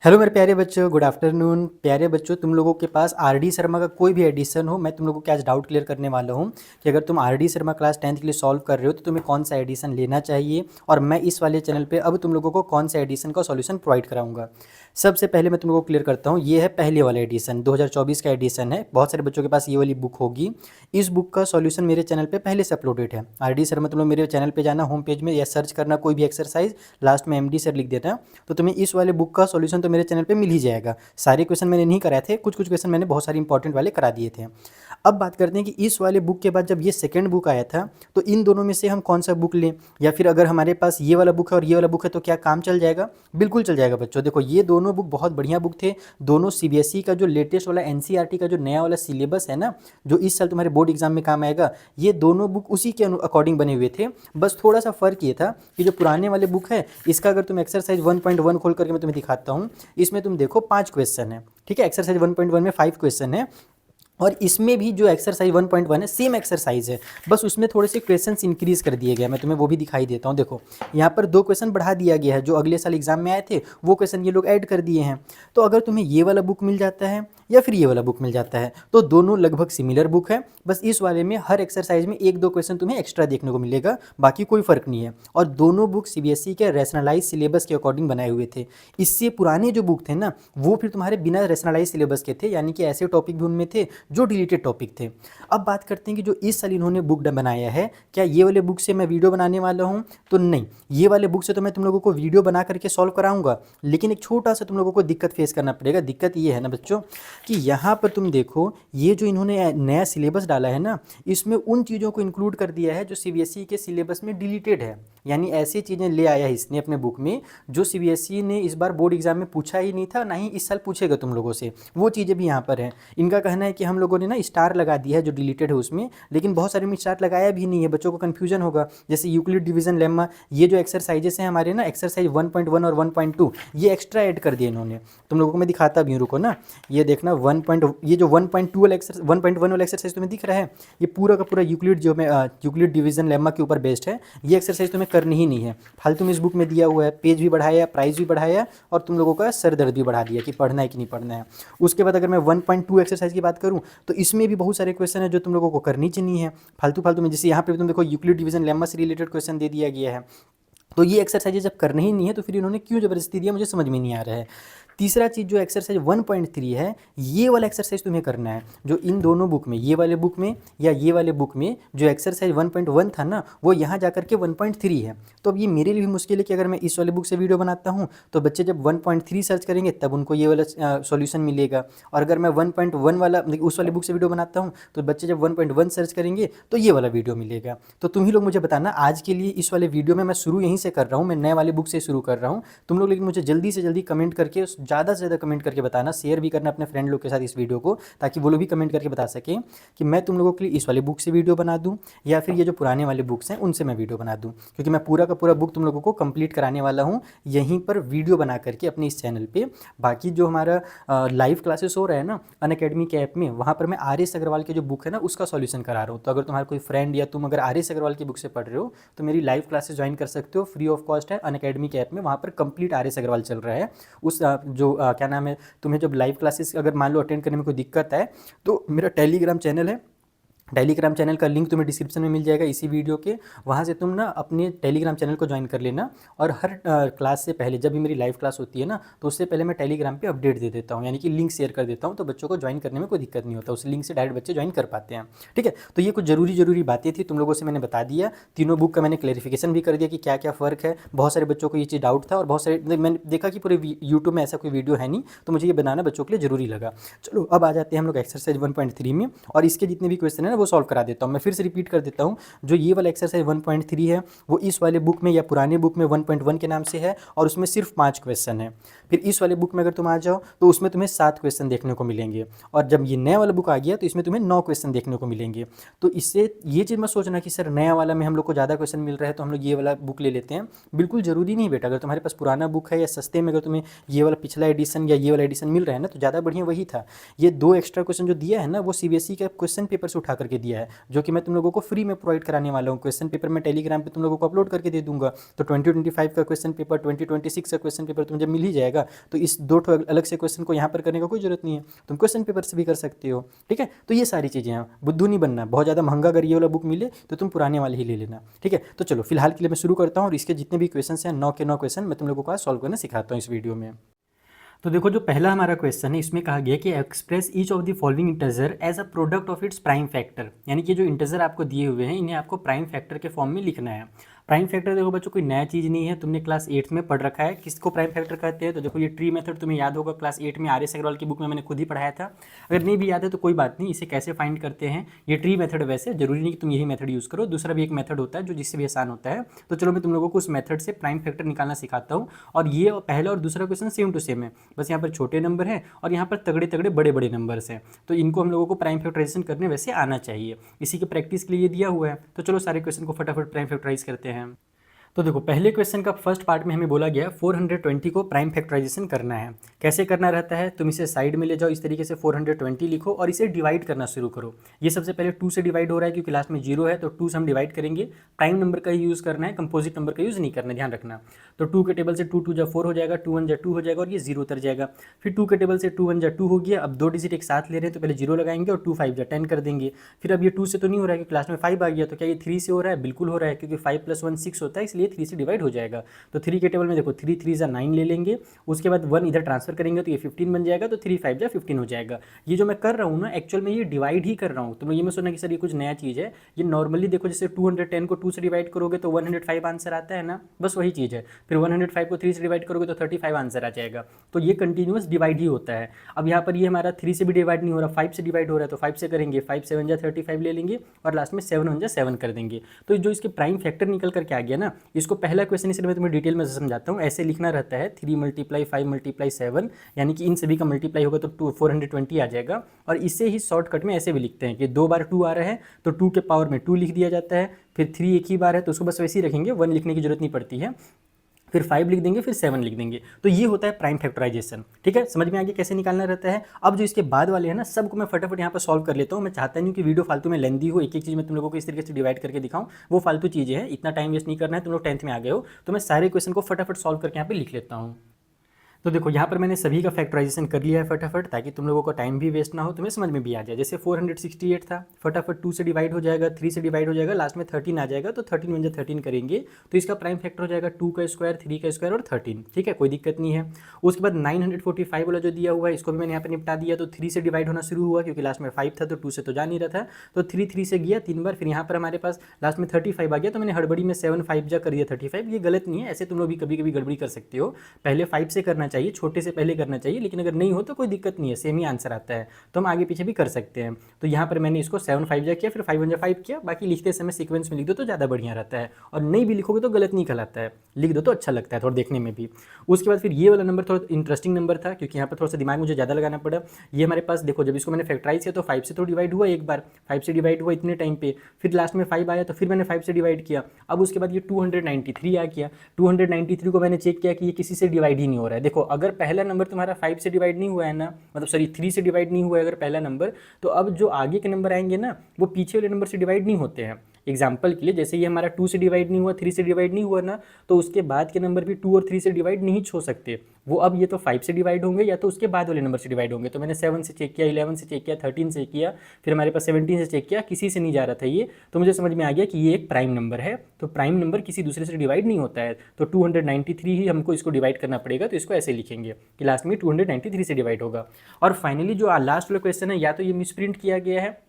Hello मेरे प्यारे बच्चों, गुड आफ्टरनून। प्यारे बच्चों, तुम लोगों के पास आरडी शर्मा का कोई भी एडिशन हो, मैं तुम लोगों को आज डाउट क्लियर करने वाला हूँ कि अगर तुम आरडी शर्मा क्लास 10th के लिए सॉल्व कर रहे हो तो तुम्हें कौन सा एडिशन लेना चाहिए और मैं इस वाले चैनल पे अब तुम लोगों को कौन सा एडिशन का सॉल्यूशन प्रोवाइड कराऊंगा। सबसे पहले मैं तुम लोगों को क्लियर करता हूँ, ये है पहले वाला एडिशन 2024 का एडिशन है। बहुत सारे बच्चों के पास ये वाली बुक होगी। इस बुक का सॉल्यूशन मेरे चैनल पे पहले से अपलोडेड है। आरडी शर्मा, तुम लोग मेरे चैनल पे जाना, होम पेज में या सर्च करना कोई भी एक्सरसाइज, लास्ट में एमडी सर लिख देना, तो तुम्हें इस वाले बुक का सॉल्यूशन तो मेरे चैनल पे मिल ही जाएगा। सारे क्वेश्चन मैंने नहीं कराए थे, कुछ कुछ क्वेश्चन मैंने बहुत सारे इंपॉर्टेंट वाले करा दिए थे। अब बात करते हैं कि इस वाले बुक के बाद जब ये सेकंड बुक आया था तो इन दोनों में से हम कौन सा बुक लें, या फिर अगर हमारे पास ये वाला बुक है और ये वाला बुक है तो क्या काम चल जाएगा? बिल्कुल चल जाएगा बच्चों। देखो, ये दोनों बुक बहुत बढ़िया बुक थे। दोनों सीबीएसई का जो लेटेस्ट वाला एनसीईआरटी का जो नया वाला सिलेबस है ना, जो इस साल तुम्हारे बोर्ड एग्जाम में काम आएगा, ये दोनों बुक उसी के अकॉर्डिंग बने हुए थे। बस थोड़ा सा फर्क ये था कि जो पुराने वाले बुक है, इसका अगर तुम एक्सरसाइज 1.1 खोल करके मैं तुम्हें दिखाता हूँ, इसमें तुम देखो 5 क्वेश्चन है। ठीक है, एक्सरसाइज 1.1 में 5 क्वेश्चन है और इसमें भी जो एक्सरसाइज 1.1 है सेम एक्सरसाइज है, बस उसमें थोड़े से क्वेश्चंस इंक्रीज कर दिए गए। मैं तुम्हें वो भी दिखाई देता हूँ। देखो, यहाँ पर 2 क्वेश्चन बढ़ा दिया गया है, जो अगले साल एग्जाम में आए थे वो क्वेश्चन ये लोग ऐड कर दिए हैं। तो अगर तुम्हें ये वाला बुक मिल जाता है या फिर ये वाला बुक मिल जाता है तो दोनों लगभग सिमिलर बुक है। बस इस वाले में हर एक्सरसाइज में 1-2 क्वेश्चन तुम्हें एक्स्ट्रा देखने को मिलेगा, बाकी कोई फर्क नहीं है। और दोनों बुक सीबीएसई के रैशनलाइज सिलेबस के अकॉर्डिंग बनाए हुए थे। इससे पुराने जो बुक थे ना, वो फिर तुम्हारे बिना रैशनलाइज सिलेबस के थे, यानी कि ऐसे टॉपिक भी उनमें थे जो डिलीटेड टॉपिक थे। अब बात करते हैं कि जो इस साल इन्होंने बुक बनाया है, क्या ये वाले बुक से मैं वीडियो बनाने वाला हूँ? तो नहीं, ये वाले बुक से तो मैं तुम लोगों को वीडियो बना करके सॉल्व कराऊंगा, लेकिन एक छोटा सा तुम लोगों को दिक्कत फेस करना पड़ेगा। दिक्कत ये है ना बच्चों कि यहाँ पर तुम देखो, ये जो इन्होंने नया सिलेबस डाला है ना, इसमें उन चीज़ों को इंक्लूड कर दिया है जो सीबीएसई के सिलेबस में डिलीटेड है। यानी ऐसी चीज़ें ले आया है इसने अपने बुक में जो सीबीएसई ने इस बार बोर्ड एग्जाम में पूछा ही नहीं था, ना ही इस साल पूछेगा तुम लोगों से। वो चीज़ें भी यहाँ पर हैं। इनका कहना है कि हम लोगों ने ना स्टार लगा दिया है जो डिलीटेड है उसमें, लेकिन बहुत सारे में स्टार लगाया भी नहीं है। बच्चों को कन्फ्यूजन होगा। जैसे यूक्लिड डिवीजन लेम्मा, ये जो एक्सरसाइजेस हैं हमारे ना, एक्सरसाइज 1.1 और 1.2, ये एक्स्ट्रा ऐड कर दिए इन्होंने। तुम लोगों को मैं दिखाता भी हूँ, रुको ना। ये देखना, ये जो 1.2 वाला एक्सरसाइज, 1.1 वाला एक्सरसाइज तुम्हें दिख रहा है, ये पूरा का पूरा यूक्लिड जो में यूक्लिड डिवीजन लेम्मा के ऊपर बेस्ड है। ये एक्सरसाइज तुम्हें करनी ही नहीं है, फालतू में इस बुक में दिया हुआ है। पेज भी बढ़ाया, प्राइस भी बढ़ाया और तुम लोगों का सर दर्द भी बढ़ा दिया कि पढ़ना है कि नहीं पढ़ना है। उसके बाद अगर मैं 1.2 एक्सरसाइज की बात करूँ तो इसमें भी बहुत सारे क्वेश्चन है जो तुम लोगों को करनी चाहिए है फालतू फालतू में। जैसे यहाँ पे तुम देखो, यूक्लिड डिवीजन लेम्मा से रिलेटेड क्वेश्चन दे दिया गया है। तो ये एक्सरसाइज जब करनी ही नहीं है तो फिर इन्होंने क्यों ज़बरदस्ती दिया, मुझे समझ में नहीं आ रहा है। तीसरा चीज़, जो एक्सरसाइज 1.3 है, ये वाला एक्सरसाइज तुम्हें करना है जो इन दोनों बुक में, ये वाले बुक में या ये वाले बुक में जो एक्सरसाइज 1.1 था ना, वो यहाँ जा करके 1.3 है। तो अब ये मेरे लिए भी मुश्किल है कि अगर मैं इस वाले बुक से वीडियो बनाता हूँ तो बच्चे जब 1.3 सर्च करेंगे तब उनको ये वाला सॉल्यूशन मिलेगा, और अगर मैं 1.1 वाला उस वाले बुक से वीडियो बनाता हूँ तो बच्चे जब 1.1 सर्च करेंगे तो ये वाला वीडियो मिलेगा। तो तुम ही लोग मुझे बताना, आज के लिए इस वाले वीडियो में मैं शुरू यहीं से कर रहा हूँ, मैं नए वाले बुक से शुरू कर रहा हूँ। तुम लोग लेकिन मुझे जल्दी से जल्दी कमेंट करके, ज़्यादा से ज़्यादा कमेंट करके बताना, शेयर भी करना अपने फ्रेंड लोग के साथ इस वीडियो को, ताकि वो लोग भी कमेंट करके बता सकें कि मैं तुम लोगों के लिए इस वाले बुक से वीडियो बना दूं या फिर ये जो पुराने वाले बुक्स हैं उनसे मैं वीडियो बना दूं। क्योंकि मैं पूरा का पूरा बुक तुम लोगों को कंप्लीट कराने वाला हूं यहीं पर वीडियो बना करके अपने इस चैनल पे। बाकी जो हमारा लाइव क्लासेस हो रहा है ना अनअकैडमी के ऐप में, वहाँ पर मैं आर एस अग्रवाल की जो बुक है ना उसका सॉल्यूशन करा रहा हूँ। तो अगर तुम्हारा कोई फ्रेंड या तुम अगर आर एस अग्रवाल की बुक से पढ़ रहे हो तो मेरी लाइव क्लासेस ज्वाइन कर सकते हो, फ्री ऑफ कॉस्ट है अनअकैडमी के ऐप में। वहाँ पर कंप्लीट आर एस अग्रवाल चल रहा है। उस क्या नाम है, तुम्हें जब लाइव क्लासेस अगर मान लो अटेंड करने में कोई दिक्कत है तो मेरा टेलीग्राम चैनल है, टेलीग्राम चैनल का लिंक तुम्हें डिस्क्रिप्शन में मिल जाएगा इसी वीडियो के। वहाँ से तुम ना अपने टेलीग्राम चैनल को ज्वाइन कर लेना, और हर क्लास से पहले जब भी मेरी लाइव क्लास होती है ना तो उससे पहले मैं टेलीग्राम पे अपडेट दे देता हूँ, यानी कि लिंक शेयर कर देता हूँ, तो बच्चों को ज्वाइन करने में कोई दिक्कत नहीं होता। उस लिंक से डायरेक्ट बच्चे ज्वाइन कर पाते हैं। ठीक है, तो ये कुछ जरूरी बातें थी, तुम लोगों से मैंने बता दिया। तीनों बुक का मैंने क्लैरिफिकेशन भी कर दिया कि क्या क्या फ़र्क है। बहुत सारे बच्चों को ये चीज़ डाउट था और बहुत सारे मैंने देखा कि पूरे यूट्यूब में ऐसा कोई वीडियो है नहीं, तो मुझे ये बनाना बच्चों के लिए ज़रूरी लगा। चलो अब आ जाते हैं हम लोग एक्सरसाइज 1.3 में, और इसके जितने भी क्वेश्चन है ना वो सॉल्व करा देता हूँ। मैं फिर से रिपीट कर देता हूँ, जो ये वाला एक्सरसाइज 1.3 है वो इस वाले बुक में या पुराने बुक में 1.1 के नाम से है, और उसमें सिर्फ 5 क्वेश्चन है। फिर इस वाले बुक में अगर तुम आ जाओ तो उसमें तुम्हें 7 क्वेश्चन देखने को मिलेंगे, और जब ये नया वाला बुक आ गया तो इसमें तुम्हें 9 क्वेश्चन देखने को मिलेंगे। तो इससे ये चीज़ मत सोचना कि सर नया वाला में हम लोग को ज़्यादा क्वेश्चन मिल रहा है तो हम लोग ये वाला बुक ले लेते हैं। बिल्कुल ज़रूरी नहीं बेटा। अगर तुम्हारे पास पुराना बुक है या सस्ते में अगर तुम्हें ये वाला पिछला एडिशन या ये वाला एडिशन मिल रहा है ना तो ज़्यादा बढ़िया वही था। ये 2 एक्स्ट्रा क्वेश्चन जो दिया है ना वो सीबीएसई के क्वेश्चन पेपर से उठा करके करके दिया है, जो कि मैं तुम लोगों को फ्री में प्रोवाइड कराने वाला हूँ। क्वेश्चन पेपर मैं टेलीग्राम पे तुम लोगों को अपलोड करके दे दूंगा। तो 2025 का क्वेश्चन पेपर, 2026 का क्वेश्चन पेपर तुम्हें जब मिल ही जाएगा, तो इस दो अलग से क्वेश्चन को यहाँ पर करने का कोई जरूरत नहीं है, तुम क्वेश्चन पेपर से भी कर सकते हो। ठीक है, तो ये सारी चीज़ें हैं, बुद्धू नहीं बनना। बहुत ज़्यादा महंगा अगर ये वाला बुक मिले तो तुम पुराने वाले ही ले लेना। ठीक है, तो चलो फिलहाल के लिए मैं शुरू करता हूँ, और इसके जितने भी क्वेश्चन हैं 9 के 9 क्वेश्चन मैं तुम लोगों को आज सॉल्व करना सिखाता हूँ इस वीडियो में। तो देखो, जो पहला हमारा क्वेश्चन है इसमें कहा गया कि express each of the following integer as a product of its prime factor, यानी कि जो इंटीजर आपको दिए हुए हैं इन्हें आपको प्राइम फैक्टर के फॉर्म में लिखना है। प्राइम फैक्टर देखो बच्चों, कोई नया चीज़ नहीं है, तुमने क्लास 8 में पढ़ रखा है। किसको प्राइम फैक्टर कहते हैं? तो देखो, ये ट्री मेथड तुम्हें याद होगा, क्लास 8 में आर एस अग्रवाल की बुक में मैंने खुद ही पढ़ाया था। अगर नहीं भी याद है तो कोई बात नहीं, इसे कैसे फाइंड करते हैं, ये ट्री मेथड वैसे जरूरी नहीं कि तुम यही मेथड यूज़ करो, दूसरा भी एक मेथड होता है जो जिससे भी आसान होता है। तो चलो मैं तुम लोगों को उस मेथड से प्राइम फैक्टर निकालना सिखाता हूँ। और ये पहला और दूसरा क्वेश्चन सेम टू सेम है, बस यहाँ पर छोटे नंबर हैं और यहाँ पर तगड़े तगड़े बड़े बड़े नंबर्स हैं। तो इनको हम लोगों को प्राइम फैक्टराइजेशन करने वैसे आना चाहिए, इसी की प्रैक्टिस के लिए दिया हुआ है। तो चलो सारे क्वेश्चन को फटाफट प्राइम फैक्टराइज करते हैं। तो देखो, पहले क्वेश्चन का फर्स्ट पार्ट में हमें बोला गया 420 को प्राइम फैक्टराइजेशन करना है। कैसे करना रहता है? तुम इसे साइड में ले जाओ, इस तरीके से 420 लिखो और इसे डिवाइड करना शुरू करो। ये सबसे पहले 2 से डिवाइड हो रहा है क्योंकि लास्ट में 0 है, तो 2 से हम डिवाइड करेंगे। प्राइम नंबर का ही यूज़ करना है, कंपोजिट नंबर का यूज़ नहीं करना, ध्यान रखना। तो 2 के टेबल से 2 2 जा 4 हो जाएगा, 2 1 जा 2 हो जाएगा और ये 0 उतर जाएगा। फिर 2 के टेबल से 2 1 जा 2 हो गया। अब 2 डिजिट एक साथ ले रहे हैं तो पहले 0 लगाएंगे और 2 5 जा 10 कर देंगे। फिर अब ये 2 से तो नहीं हो रहा है क्योंकि लास्ट में 5 आ गया, तो क्या ये 3 से हो रहा है? बिल्कुल हो रहा है, क्योंकि 5 + 1 6 होता है, इसलिए 3 से डिवाइड हो जाएगा। तो 3 के टेबल में देखो 3 3 जा 9 ले लेंगे, उसके बाद 1 इधर ट्रांसफर करेंगे तो ये 15 बन जाएगा, तो 3 5 जा 15 हो जाएगा। ये जो मैं कर रहा हूँ ना, एक्चुअल में ये डिवाइड ही कर रहा हूँ। तुम ये मत सोचना कि सर ये कुछ नया चीज़ है। ये नॉर्मली देखो, जैसे 210 को 2 से डिवाइड करोगे तो 105 आंसर आता है ना, बस वही चीज़ है। फिर 105 को 3 से डिवाइड करोगे तो 35 आंसर आ जाएगा। तो ये कंटिन्यूस डिवाइड ही होता है। अब यहाँ पर ये हमारा 3 से भी डिवाइड नहीं हो रहा, 5 से डिवाइड हो रहा है, तो 5 से करेंगे, 5 7 जा 35 ले लेंगे और लास्ट में 7 1 जा 7 कर देंगे। तो जो इसके प्राइम फैक्टर निकल करके आ गया ना, इसको पहला क्वेश्चन इसलिए मैं तुम्हें डिटेल में समझाता हूँ। ऐसे लिखना रहता है 3 × 5 × 7, यानी कि इन सभी का मल्टीप्लाई होगा तो 420 आ जाएगा। और इसे ही शॉर्टकट में ऐसे भी लिखते हैं कि 2 बार 2 आ रहा है तो 2 के पावर में 2 लिख दिया जाता है। फिर 3 एक ही बार है तो उसको बस वैसे ही रखेंगे, 1 लिखने की जरूरत नहीं पड़ती है। फिर 5 लिख देंगे, फिर 7 लिख देंगे। तो ये होता है प्राइम फैक्टराइजेशन। ठीक है, समझ में आ गया कैसे निकालना रहता है। अब जो इसके बाद वाले हैं ना, सबको मैं फटाफट यहाँ पर सॉल्व कर लेता हूँ। मैं चाहता नहीं कि वीडियो फालतू में लेंदी हो, एक एक चीज़ मैं तुम लोगों को इस तरीके से डिवाइड करके दिखाऊँ, वो फालतू चीज़ें हैं, इतना टाइम वेस्ट नहीं करना है। तुम लोग 10th में आ गए हो, तो मैं सारे क्वेश्चन को फटाफट सॉल्व करके यहाँ पे लिख लेता हूँ। तो देखो, यहाँ पर मैंने सभी का फैक्टराइजेशन कर लिया है फटाफट, ताकि तुम लोगों का टाइम भी वेस्ट ना हो, तुम्हें समझ में भी आ जाए। जैसे 468 था, फटाफट 2 से डिवाइड हो जाएगा, 3 से डिवाइड हो जाएगा, लास्ट में 13 आ जाएगा, तो 13 1 जा 13 करेंगे तो इसका प्राइम फैक्टर हो जाएगा 2 का स्क्वायर, 3 का स्क्वायर और 13। ठीक है, कोई दिक्कत नहीं है। उसके बाद 945 वाला जो दिया हुआ है, इसको भी मैंने यहाँ पर निपटा दिया। तो 3 से डिवाइड होना शुरू हुआ क्योंकि लास्ट में 5 था, तो 2 से तो जा नहीं रहा था, तो 3 3 से गया 3 बार। फिर यहाँ पर हमारे पास लास्ट में 35 आ गया, तो मैंने हड़बड़ी में 7 5 जा कर दिया 35। ये गलत नहीं है, ऐसे तुम लोग भी कभी कभी गड़बड़ी कर सकते हो। पहले 5 से करना चाहिए, छोटे से पहले करना चाहिए, लेकिन अगर नहीं हो तो कोई दिक्कत नहीं है, सेम ही आंसर आता है, तो हम आगे पीछे भी कर सकते हैं। तो यहाँ पर मैंने इसको 7 5 जा किया, फिर 5 1 जा 5 किया। बाकी लिखते समय सीक्वेंस में लिख दो तो ज़्यादा बढ़िया रहता है, और नहीं भी लिखोगे तो गलत नहीं कहलाता है, लिख दो तो अच्छा लगता है थोड़ा देखने में भी। उसके बाद फिर ये वाला नंबर थोड़ा इंटरेस्टिंग नंबर था, क्योंकि यहाँ पर थोड़ा सा दिमाग मुझे ज़्यादा लगाना पड़ा। ये हमारे पास देखो, जब इसको मैंने फैक्टराइज किया तो 5 से तो डिवाइड हुआ एक बार, 5 से डिवाइड हुआ इतने टाइम पे, फिर लास्ट में 5 आया तो फिर मैंने 5 से डिवाइड किया। अब उसके बाद ये 293 आ गया। 293 को मैंने चेक किया कि ये किसी से डिवाइड ही नहीं हो रहा है। देखो, अगर पहला नंबर तुम्हारा 5 से डिवाइड नहीं हुआ है ना, मतलब सॉरी 3 से डिवाइड नहीं हुआ है अगर पहला नंबर, तो अब जो आगे के नंबर आएंगे ना, वो पीछे वाले नंबर से डिवाइड नहीं होते हैं। एग्जाम्पल के लिए, जैसे ये हमारा 2 से डिवाइड नहीं हुआ, 3 से डिवाइड नहीं हुआ ना, तो उसके बाद के नंबर भी 2 और 3 से डिवाइड नहीं हो सकते। वो अब ये तो 5 से डिवाइड होंगे या तो उसके बाद वाले नंबर से डिवाइड होंगे। तो मैंने 7 से चेक किया, 11 से चेक किया, 13 से किया, फिर हमारे पास 17 से चेक किया, किसी से नहीं जा रहा था ये, तो मुझे समझ में आ गया कि ये एक प्राइम नंबर है। तो प्राइम नंबर किसी दूसरे से डिवाइड नहीं होता है, तो 293 ही हमको इसको डिवाइड करना पड़ेगा। तो इसको ऐसे लिखेंगे कि लास्ट में 293 से डिवाइड होगा। और फाइनली जो लास्ट वाला क्वेश्चन है, या तो ये मिसप्रिंट किया गया है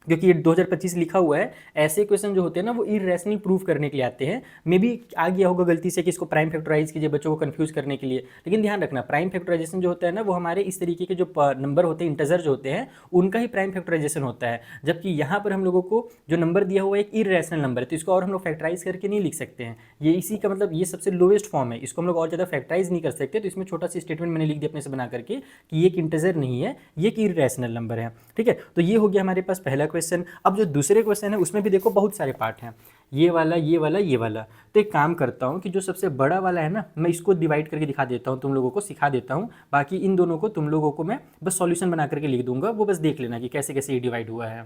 क्योंकि ये 2025 लिखा हुआ है। ऐसे क्वेश्चन जो होते हैं ना, वो इरेशनल प्रूफ करने के लिए आते हैं। मे बी आ गया होगा गलती से कि इसको प्राइम फैक्टराइज कीजिए बच्चों को कंफ्यूज करने के लिए, लेकिन ध्यान रखना, प्राइम फैक्टराइजेशन जो होता है ना, वो हमारे इस तरीके के जो नंबर होते हैं, इंटीजर जो होते हैं, उनका ही प्राइम फैक्टराइजेशन होता है। जबकि यहाँ पर हम लोगों को जो नंबर दिया हुआ है एक इरेशनल नंबर है, तो इसको और हम लोग फैक्टराइज करके नहीं लिख सकते हैं। ये इसी का मतलब ये सबसे लोवेस्ट फॉर्म है, इसको हम लोग और ज़्यादा फैक्टराइज नहीं कर सकते। तो इसमें छोटा सा स्टेटमेंट मैंने लिख दिया अपने से बना करके कि ये एक इंटीजर नहीं है, ये एक इरेशनल नंबर है। ठीक है, तो ये हो गया हमारे पास पहला क्वेश्चन। अब जो दूसरे क्वेश्चन है उसमें भी देखो बहुत सारे पार्ट हैं, ये वाला ये वाला ये वाला। तो एक काम करता हूँ कि जो सबसे बड़ा वाला है ना, मैं इसको डिवाइड करके दिखा देता हूँ, तुम लोगों को सिखा देता हूँ। बाकी इन दोनों को तुम लोगों को मैं बस सॉल्यूशन बना करके लिख दूंगा, वो बस देख लेना कि कैसे कैसे ये डिवाइड हुआ है।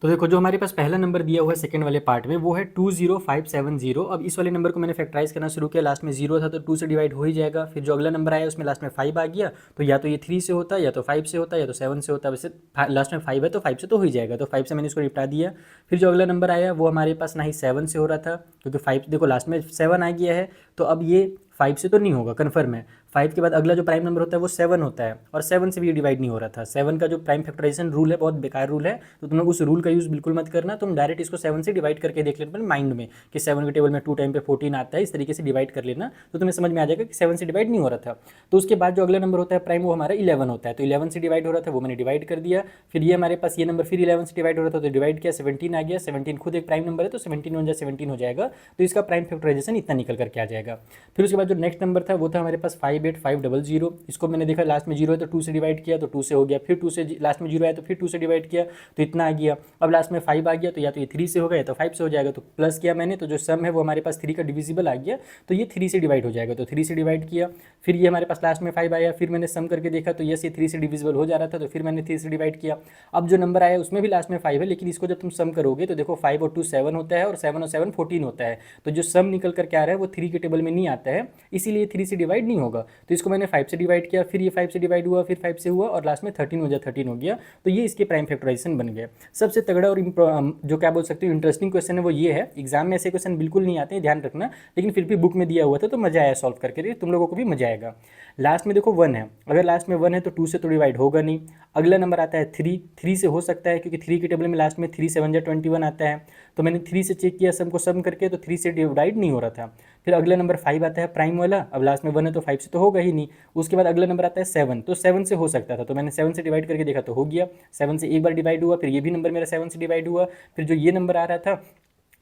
तो देखो जो हमारे पास पहला नंबर दिया हुआ है सेकंड वाले पार्ट में वो है 20570। अब इस वाले नंबर को मैंने फैक्टराइज करना शुरू किया, लास्ट में 0 था तो 2 से डिवाइड हो ही जाएगा। फिर जो अगला नंबर आया उसमें लास्ट में 5 आ गया, तो या तो ये 3 से होता, या तो 5 से होता, या तो 7 से होता। वैसे लास्ट में 5 है तो 5 से तो हो ही जाएगा, तो 5 से मैंने इसको निपटा दिया। फिर जो अगला नंबर आया वो हमारे पास ना ही 7 से हो रहा था, क्योंकि 5 देखो लास्ट में 7 आ गया है, तो अब ये 5 से तो नहीं होगा, कन्फर्म है। 5 के बाद अगला जो प्राइम नंबर होता है वो 7 होता है, और 7 से भी ये डिवाइड नहीं हो रहा था। 7 का जो प्राइम फैक्टराइजेशन रूल है बहुत बेकार रूल है, तो तुम लोग उस रूल का यूज़ बिल्कुल मत करना। तुम डायरेक्ट इसको 7 से डिवाइड करके देख लेना माइंड में कि 7 के टेबल में 2 टाइम पे 14 आता है, इस तरीके से डिवाइड कर लेना, तो तुम्हें समझ में आ जाएगा कि 7 से डिवाइड नहीं हो रहा था। तो उसके बाद जो अगला नंबर होता है प्राइम वो हमारा 11 होता है, तो 11 से डिवाइड हो रहा था वो मैंने डिवाइड कर दिया। फिर ये हमारे पास ये नंबर फिर 11 से डिवाइड हो रहा था तो डिवाइड किया, 17 आ गया। 17 खुद एक प्राइम नंबर है तो 17 1 17 हो जाएगा, तो इसका प्राइम फैक्टराइजेशन इतना निकल करके आ जाएगा। फिर उसके बाद जो नेक्स्ट नंबर था वो था हमारे पास 58500। इसको मैंने देखा लास्ट में 0 है तो 2 से डिवाइड किया तो 2 से हो गया, फिर 2 से लास्ट में 0 आया तो फिर 2 से डिवाइड किया तो इतना आ गया। अब लास्ट में 5 आ गया तो या तो ये 3 से होगा या तो 5 से हो जाएगा, तो प्लस किया मैंने, तो जो सम है वो हमारे पास 3 का डिविजिबल आ गया, तो ये 3 से डिवाइड हो जाएगा, तो 3 से डिवाइड किया। फिर ये हमारे पास लास्ट में 5 आया, फिर मैंने सम करके देखा तो ये 3 से डिविजिबल हो जा रहा था, तो फिर मैंने 3 से डिवाइड किया। अब जो नंबर आया उसमें भी लास्ट में 5 है, लेकिन इसको जब तुम सम करोगे तो देखो 5 और 2 7 होता है, और 7 और 7 14 होता है, तो जो सम निकल करके आ रहा है वो 3 के टेबल में नहीं आता है, इसीलिए 3 से डिवाइड नहीं होगा। तो इसको मैंने 5 से डिवाइड किया, फिर ये 5 से डिवाइड हुआ, फिर 5 से हुआ, और लास्ट में 13 हो गया, 13 हो गया, तो ये इसके प्राइम फैक्टराइजेशन बन गया। सबसे तगड़ा और जो क्या बोल सकते हो इंटरेस्टिंग क्वेश्चन है वो ये है। एग्जाम में ऐसे क्वेश्चन बिल्कुल नहीं आते हैं, ध्यान रखना, लेकिन फिर भी बुक में दिया हुआ था तो मजा आया सॉल्व करके, तुम लोगों को भी मजा आएगा। लास्ट में देखो 1 है, अगर लास्ट में 1 है तो 2 से तो डिवाइड होगा नहीं। अगला नंबर आता है 3, 3 से हो सकता है क्योंकि 3 के टेबल में लास्ट में 3 7 21 आता है, तो मैंने 3 से चेक किया सम को सम करके, तो 3 से डिवाइड नहीं हो रहा था। फिर अगला नंबर 5 आता है प्राइम वाला, अब लास्ट में 1 है तो 5 से तो होगा ही नहीं। उसके बाद अगला नंबर आता है 7, तो 7 से हो सकता था, तो मैंने 7 से डिवाइड करके देखा तो हो गया। 7 से एक बार डिवाइड हुआ, फिर ये भी नंबर मेरा 7 से डिवाइड हुआ। फिर जो ये नंबर आ रहा था,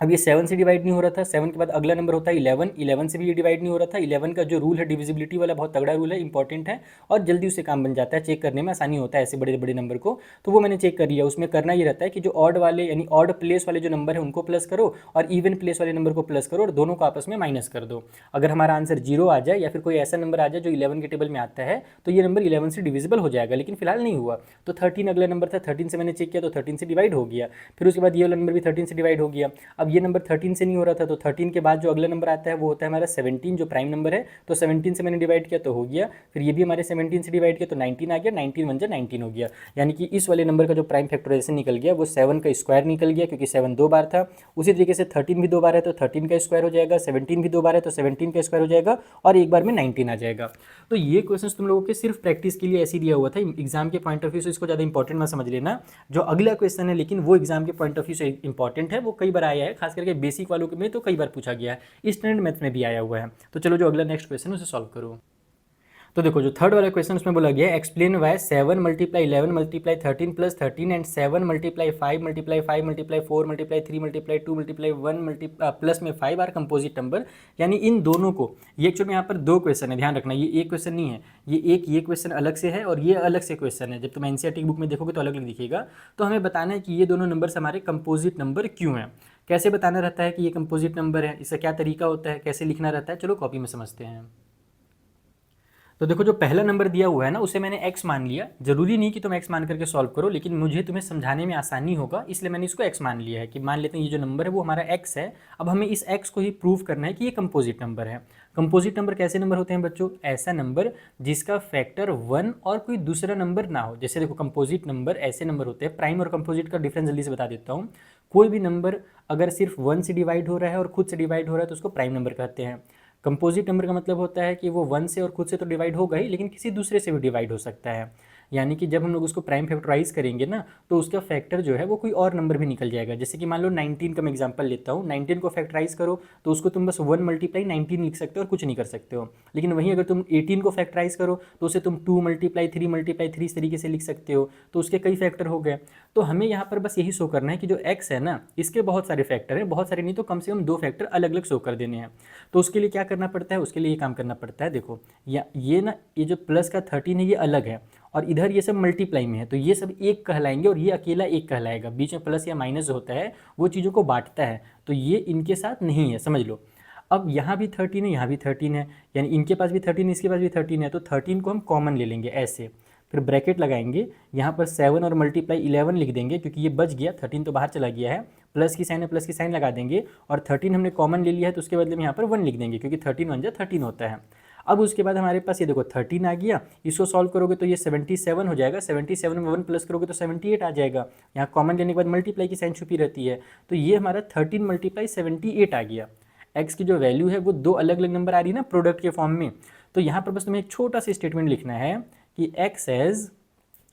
अब ये 7 से डिवाइड नहीं हो रहा था। 7 के बाद अगला नंबर होता है 11, 11 से भी ये डिवाइड नहीं हो रहा था। 11 का जो रूल है डिविजिबिलिटी वाला बहुत तगड़ा रूल है, इंपॉर्टेंट है, और जल्दी उससे काम बन जाता है, चेक करने में आसानी होता है ऐसे बड़े बड़े नंबर को, तो वो मैंने चेक कर लिया। उसमें करना ये रहता है कि जो ऑड वाले यानी ऑड प्लेस वाले जो नंबर है उनको प्लस करो, और इवन प्लेस वाले नंबर को प्लस करो, और दोनों को आपस में माइनस कर दो। अगर हमारा आंसर 0 आ जाए या फिर कोई ऐसा नंबर आ जाए जो 11 के टेबल में आता है, तो ये नंबर 11 से डिविजिबल हो जाएगा, लेकिन फिलहाल नहीं हुआ। तो 13 अगला नंबर था, 13 से मैंने चेक किया तो 13 से डिवाइड हो गया। फिर उसके बाद ये वाला नंबर भी 13 से डिवाइड हो गया। अब ये नंबर 13 से नहीं हो रहा था, तो 13 के बाद जो अगला नंबर आता है वो होता है हमारा 17 जो प्राइम नंबर है, तो 17 से मैंने डिवाइड किया तो हो गया। फिर ये भी हमारे 17 से डिवाइड किया तो 19 आ गया, 19 1 19 हो गया। यानी कि इस वाले नंबर का जो प्राइम फैक्टराइजेशन निकल गया वो 7 का स्क्वायर निकल गया, क्योंकि 7 दो बार था। उसी तरीके से 13 भी दो बार है तो 13 का स्क्वायर हो जाएगा, 17 भी दो बार है तो 17 का स्क्वायर हो जाएगा, और एक बार में 19 आ जाएगा। तो ये क्वेश्चन तुम लोगों के सिर्फ प्रैक्टिस के लिए ऐसे दिया हुआ था, एग्जाम के पॉइंट ऑफ व्यू से इसको ज़्यादा इंपॉर्टेंट मत समझ लेना। जो अगला क्वेश्चन है लेकिन वो एग्जाम के पॉइंट ऑफ व्यू से इंपॉर्टेंट है, वो कई बार आया है, खास करके बेसिक वालों में तो कई बार पूछा गया है, स्टैंडर्ड मैथ में भी आया हुआ है। तो चलो जो अगला नेक्स्ट क्वेश्चन है उसे सॉल्व करो। तो देखो जो थर्ड वाला क्वेश्चन उसमें बोला गया है explain why 7 multiply 11 multiply 13 plus 13 and 7 multiply 5 multiply 5 multiply 4 multiply 3 multiply 2 multiply 1 plus में 5 आर कंपोजिट नंबर। यानी इन दोनों को, ये एक्चुअली में यहाँ पर दो क्वेश्चन है, ध्यान रखना, ये एक क्वेश्चन नहीं है, ये क्वेश्चन अलग से है और ये अलग से क्वेश्चन है। जब तुम एनसीईआरटी बुक में देखोगे तो अलग अलग दिखेगा। तो हमें बताना है कि ये दोनों नंबर्स हमारे कंपोजिट नंबर क्यों हैं। कैसे बताना रहता है कि ये कंपोजिट नंबर है, इसका क्या तरीका होता है, कैसे लिखना रहता है, चलो कॉपी में समझते हैं। तो देखो जो पहला नंबर दिया हुआ है ना उसे मैंने x मान लिया। जरूरी नहीं कि तुम x मान करके सॉल्व करो, लेकिन मुझे तुम्हें समझाने में आसानी होगा इसलिए मैंने इसको x मान लिया है कि मान लेते हैं ये जो नंबर है वो हमारा x है। अब हमें इस x को ही प्रूव करना है कि ये कंपोजिट नंबर है। कंपोजिट नंबर कैसे नंबर होते हैं बच्चों? ऐसा नंबर जिसका फैक्टर 1 और कोई दूसरा नंबर ना हो। जैसे देखो कंपोजिट नंबर ऐसे नंबर होते हैं, प्राइम और कंपोजिट का डिफरेंस जल्दी से बता देता हूँ। कोई भी नंबर अगर सिर्फ 1 से डिवाइड हो रहा है और खुद से डिवाइड हो रहा है तो उसको प्राइम नंबर कहते हैं। कंपोजिट नंबर का मतलब होता है कि वो 1 से और खुद से तो डिवाइड होगा ही, लेकिन किसी दूसरे से भी डिवाइड हो सकता है। यानी कि जब हम लोग उसको प्राइम फैक्टराइज करेंगे ना तो उसका फैक्टर जो है वो कोई और नंबर भी निकल जाएगा। जैसे कि मान लो 19 का मैं एग्जांपल लेता हूँ, 19 को फैक्टराइज करो तो उसको तुम बस 1 मल्टीप्लाई 19 लिख सकते हो और कुछ नहीं कर सकते हो। लेकिन वहीं अगर तुम 18 को फैक्टराइज करो तो उसे तुम 2 मल्टीप्लाई 3 मल्टीप्लाई 3 इस तरीके से लिख सकते हो, तो उसके कई फैक्टर हो गए। तो हमें यहाँ पर बस यही शो करना है कि जो x है ना इसके बहुत सारे फैक्टर हैं, बहुत सारे नहीं तो कम से कम 2 फैक्टर अलग अलग शो कर देने हैं। तो उसके लिए क्या करना पड़ता है? उसके लिए ये काम करना पड़ता है। देखो या ये ना, ये जो प्लस का 13 है ये अलग है और इधर ये सब मल्टीप्लाई में है, तो ये सब एक कहलाएंगे और ये अकेला एक कहलाएगा। बीच में प्लस या माइनस जो होता है वो चीज़ों को बांटता है, तो ये इनके साथ नहीं है, समझ लो। अब यहाँ भी 13 है, यहाँ भी 13 है, यानी इनके पास भी 13 है, इसके पास भी 13 है, तो 13 को हम कॉमन ले लेंगे ऐसे। फिर ब्रैकेट लगाएंगे, यहाँ पर 7 और मल्टीप्लाई 11 लिख देंगे क्योंकि ये बच गया, 13 तो बाहर चला गया है, प्लस की साइन है, प्लस की साइन लगा देंगे, और 13 हमने कॉमन ले लिया है तो उसके बदले में यहाँ पर 1 लिख देंगे क्योंकि 13 1 जा 13 होता है। अब उसके बाद हमारे पास ये देखो 13 आ गया, इसको सॉल्व करोगे तो ये 77 हो जाएगा, 77 में 1 प्लस करोगे तो 78 आ जाएगा, यहाँ कॉमन लेने के बाद मल्टीप्लाई की साइन छुपी रहती है, तो ये हमारा 13 मल्टीप्लाई 78 आ गया। एक्स की जो वैल्यू है वो दो अलग अलग नंबर आ रही है ना प्रोडक्ट के फॉर्म में, तो यहाँ पर बस तुम्हें एक छोटा सा स्टेटमेंट लिखना है कि एक्स हैज़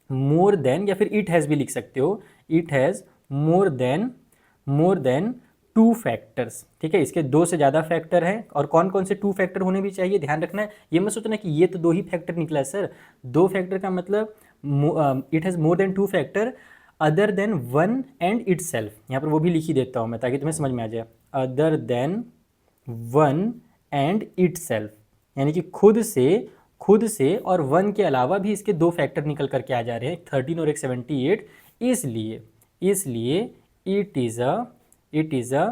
मोर देन, या फिर इट हैज़ भी लिख सकते हो, it has more than 2 factors. ठीक है, इसके 2 से ज़्यादा फैक्टर हैं, और कौन कौन से 2 फैक्टर होने भी चाहिए ध्यान रखना है, ये मत सोचना कि ये तो 2 ही फैक्टर निकला है सर, 2 फैक्टर का मतलब it has more than 2 factor other than 1 and it self, यहाँ पर वो भी लिख ही देता हूँ मैं ताकि तुम्हें समझ में आ जाए, other than 1 and it self, यानी कि खुद से और 1 के अलावा भी इसके 2 फैक्टर निकल करके आ जा रहे हैं, 13 और एक 78, इसलिए it is a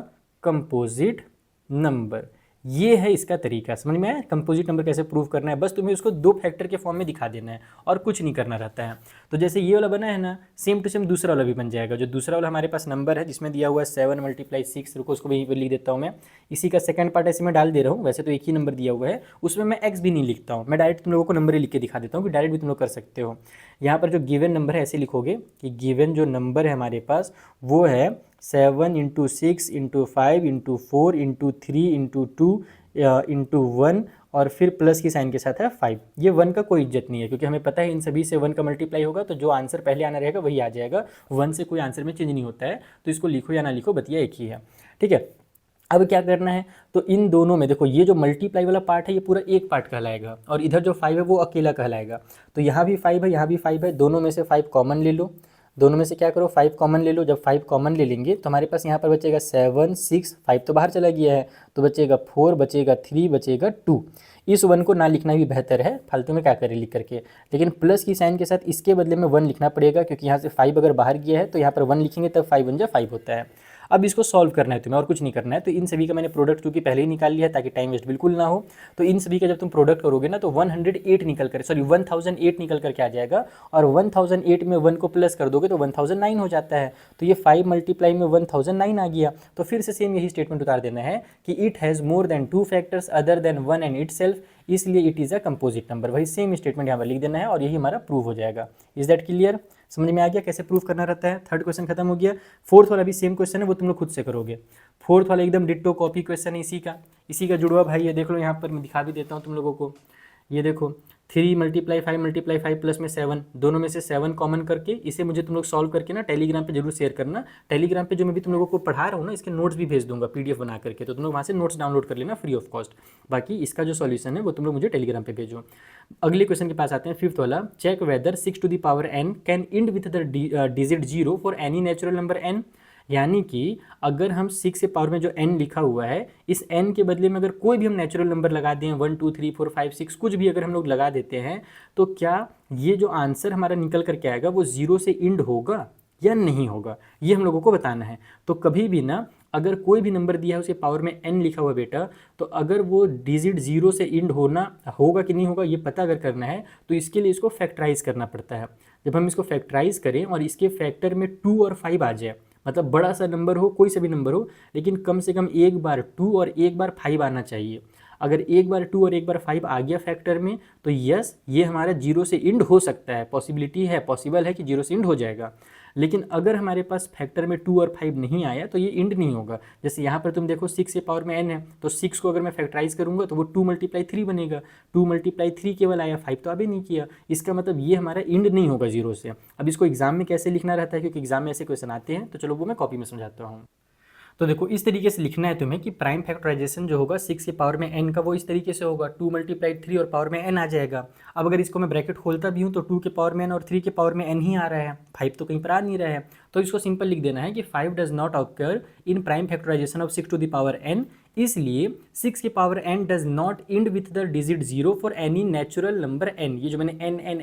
composite number. ये है इसका तरीका, समझ में आया कंपोजिट नंबर कैसे प्रूव करना है, बस तुम्हें उसको 2 फैक्टर के फॉर्म में दिखा देना है और कुछ नहीं करना रहता है। तो जैसे ये वाला बना है ना, सेम टू सेम दूसरा वाला भी बन जाएगा। जो दूसरा वाला हमारे पास नंबर है जिसमें दिया हुआ है 7 मल्टीप्लाई 6, रुको उसको भी लिख देता हूँ मैं, इसी का सेकंड पार्ट ऐसे मैं डाल दे रहा हूँ, वैसे तो एक ही नंबर दिया हुआ है, उसमें मैं एक्स भी नहीं लिखता हूँ, मैं डायरेक्ट तुम लोगों को नंबर ही लिख के दिखा देता हूँ कि डायरेक्ट भी तुम लोग कर सकते हो। यहाँ पर जो गिवन नंबर है ऐसे लिखोगे कि गिवन जो नंबर है हमारे पास वो है 7 × 6 × 5 × 4 × 3 × 2 × 1 और फिर प्लस की साइन के साथ है 5। ये 1 का कोई इज्जत नहीं है क्योंकि हमें पता है इन सभी से 1 का मल्टीप्लाई होगा तो जो आंसर पहले आना रहेगा वही आ जाएगा, 1 से कोई आंसर में चेंज नहीं होता है, तो इसको लिखो या ना लिखो बतिया एक ही है। ठीक है, अब क्या करना है, तो इन दोनों में देखो ये जो मल्टीप्लाई वाला पार्ट है ये पूरा एक पार्ट कहलाएगा और इधर जो 5 है वो अकेला कहलाएगा। तो यहाँ भी 5 है, यहाँ भी 5 है, दोनों में से 5 कॉमन ले लो, दोनों में से क्या करो 5 कॉमन ले लो। जब 5 कॉमन ले लेंगे तो हमारे पास यहाँ पर बचेगा 7 6, 5 तो बाहर चला गया है तो बचेगा 4, बचेगा 3, बचेगा 2। इस 1 को ना लिखना भी बेहतर है, फालतू में क्या करें लिख करके, लेकिन प्लस की साइन के साथ इसके बदले में 1 लिखना पड़ेगा क्योंकि यहाँ से 5 अगर बाहर गया है तो यहाँ पर 1 लिखेंगे तब 5 1 5 होता है। अब इसको सॉल्व करना है तुम्हें और कुछ नहीं करना है। तो इन सभी का मैंने प्रोडक्ट क्योंकि पहले ही निकाल लिया है ताकि टाइम वेस्ट बिल्कुल ना हो, तो इन सभी का जब तुम प्रोडक्ट करोगे ना तो 1008 निकल करके आ जाएगा और 1008 में 1 को प्लस कर दोगे तो 1009 हो जाता है। तो ये 5 मल्टीप्लाई में 1009 आ गया। तो फिर से सेम यही स्टेटमेंट उतार देना है कि it has more than 2 factors other than 1 and itself, इसलिए it is a composite number. वही सेम स्टेटमेंट यहाँ पर लिख देना है और यही हमारा प्रूव हो जाएगा। Is that clear? समझ में आ गया कैसे प्रूफ करना रहता है? थर्ड क्वेश्चन खत्म हो गया। फोर्थ वाला भी सेम क्वेश्चन है, वो तुम लोग खुद से करोगे। फोर्थ वाला एकदम डिट्टो कॉपी क्वेश्चन है इसी का जुड़वा भाई। ये देख लो, यहाँ पर मैं दिखा भी देता हूँ तुम लोगों को। ये देखो 3 × 5 प्लस में 7, दोनों में से 7 कॉमन करके इसे मुझे तुम लोग सॉल्व करके ना टेलीग्राम पे जरूर शेयर करना। टेलीग्राम पे जो मैं भी तुम लोगों को पढ़ा रहा हूँ ना, इसके नोट्स भी भेज दूंगा PDF बना करके, तो तुम लोग वहाँ से नोट्स डाउनलोड कर लेना फ्री ऑफ कॉस्ट। बाकी इसका जो सॉल्यूशन है वो तुम लोग मुझे टेलीग्राम पे भेजो। अगले क्वेश्चन के पास आते हैं, फिफ्थ वाला। Check whether 6 to the power n can end with the digit 0 for any natural number n। यानी कि अगर हम 6 के पावर में जो n लिखा हुआ है, इस n के बदले में अगर कोई भी हम नेचुरल नंबर लगा दें, 1 2 3 4 5 6 कुछ भी अगर हम लोग लगा देते हैं, तो क्या ये जो आंसर हमारा निकल करके आएगा वो 0 से इंड होगा या नहीं होगा, ये हम लोगों को बताना है। तो कभी भी ना अगर कोई भी नंबर दिया है उसके पावर में n लिखा हुआ बेटा, तो अगर वो डिजिट 0 से इंड होगा कि नहीं होगा ये पता अगर करना है तो इसके लिए इसको फैक्टराइज करना पड़ता है। जब हम इसको फैक्टराइज करें और इसके फैक्टर में 2 और 5 आ जाए, मतलब बड़ा सा नंबर हो, कोई सा भी नंबर हो, लेकिन कम से कम एक बार 2 और एक बार 5 आना चाहिए। अगर एक बार 2 और एक बार 5 आ गया फैक्टर में तो यस, ये हमारा 0 से इंड हो सकता है, पॉसिबिलिटी है, पॉसिबल है कि 0 से इंड हो जाएगा। लेकिन अगर हमारे पास फैक्टर में 2 और 5 नहीं आया तो ये इंड नहीं होगा। जैसे यहाँ पर तुम देखो 6 के पावर में n है, तो 6 को अगर मैं फैक्टराइज करूँगा तो वो 2 × 3 बनेगा। 2 × 3 केवल आया, 5 तो अभी नहीं किया, इसका मतलब ये हमारा इंड नहीं होगा 0 से। अब इसको एग्जाम में कैसे लिखना रहता है, क्योंकि एग्जाम में ऐसे क्वेश्चन आते हैं, तो चलो वो मैं कॉपी में समझाता हूँ। तो देखो इस तरीके से लिखना है तुम्हें कि प्राइम फैक्टराइजेशन जो होगा 6 के पावर में n का वो इस तरीके से होगा, 2 × 3 और पावर में n आ जाएगा। अब अगर इसको मैं ब्रैकेट खोलता भी हूँ तो 2 के पावर में n और 3 के पावर में n ही आ रहा है, 5 तो कहीं पर आ नहीं रहा है। तो इसको सिंपल लिख देना है कि 5 does not occur in prime factorisation of 6 to the power n, इसलिए 6 के power n does not end with the digit 0 for any natural number n। ये जो मैंने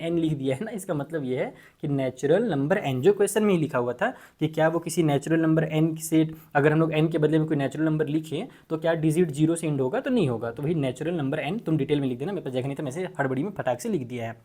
n लिख दिया है ना, इसका मतलब ये है कि नेचुरल नंबर n, जो क्वेश्चन में ही लिखा हुआ था कि क्या वो किसी नेचुरल नंबर n से अगर हम लोग n के बदले में कोई नेचुरल नंबर लिखें तो क्या डिजिट 0 से इंड होगा, तो नहीं होगा। तो वही नेचुरल नंबर n तुम डिटेल में लिख देना, मेरे पास जगह नहीं था, मैं से हड़बड़ी में फटाक से लिख दिया है।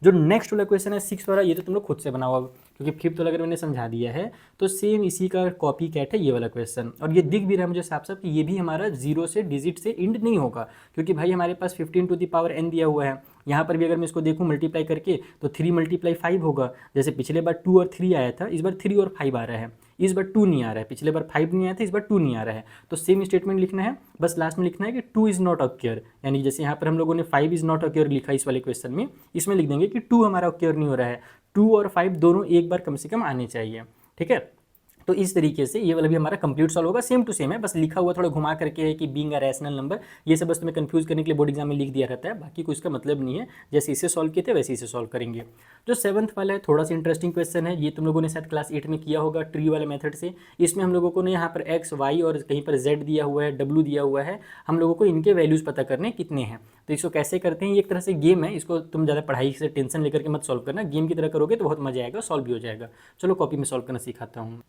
जो नेक्स्ट वाला क्वेश्चन है 6 वाला, ये तो तुम लोग खुद से बनाओ अब, क्योंकि 5th वाला अगर मैंने समझा दिया है तो सेम इसी का कॉपी कैट है ये वाला क्वेश्चन। और ये दिख भी रहा है मुझे साफ साफ कि ये भी हमारा 0 से डिजिट से इंड नहीं होगा, क्योंकि भाई हमारे पास 15 टू द पावर n दिया हुआ है। यहाँ पर भी अगर मैं इसको देखूँ मल्टीप्लाई करके तो 3 × 5 होगा, जैसे पिछले बार 2 और 3 आया था, इस बार 3 और 5 आ रहा है, इस बार 2 नहीं आ रहा है, पिछले बार 5 नहीं आया था, इस बार 2 नहीं आ रहा है। तो सेम स्टेटमेंट लिखना है, बस लास्ट में लिखना है कि 2 इज़ नॉट ऑक्योर, यानी जैसे यहाँ पर हम लोगों ने 5 इज़ नॉट ऑक्योर लिखा इस वाले क्वेश्चन में, इसमें लिख देंगे कि 2 हमारा ऑक्योर नहीं हो रहा है, 2 और 5 दोनों एक बार कम से कम आने चाहिए। ठीक है, तो इस तरीके से ये वाला भी हमारा कंप्लीट सॉल्व होगा, सेम टू सेम है, बस लिखा हुआ थोड़ा घुमा करके है कि बीइंग अ रैशनल नंबर, ये सब बस तुम्हें कंफ्यूज करने के लिए बोर्ड एग्जाम में लिख दिया रहता है, बाकी कोई इसका मतलब नहीं है। जैसे इसे सॉल्व किए थे वैसे इसे सॉल्व करेंगे। जो 7th वाला है थोड़ा सा इंटरेस्टिंग क्वेश्चन है, ये तुम लोगों ने शायद क्लास 8 में किया होगा ट्री वाले मेथड से। इसमें हम लोगों को ने यहाँ पर एक्स वाई और कहीं पर जेड दिया हुआ है, डब्ल्यू दिया हुआ है, हम लोगों को इनके वैल्यूज़ पता करने कितने हैं। तो इसको कैसे करते हैं, ये एक तरह से गेम है, इसको तुम ज़्यादा पढ़ाई से टेंशन लेकर के मत सॉल्व करना, गेम की तरह करोगे तो बहुत मजा आएगा, सॉल्व भी हो जाएगा। चलो कॉपी में सॉल्व करना सिखाता हूँ।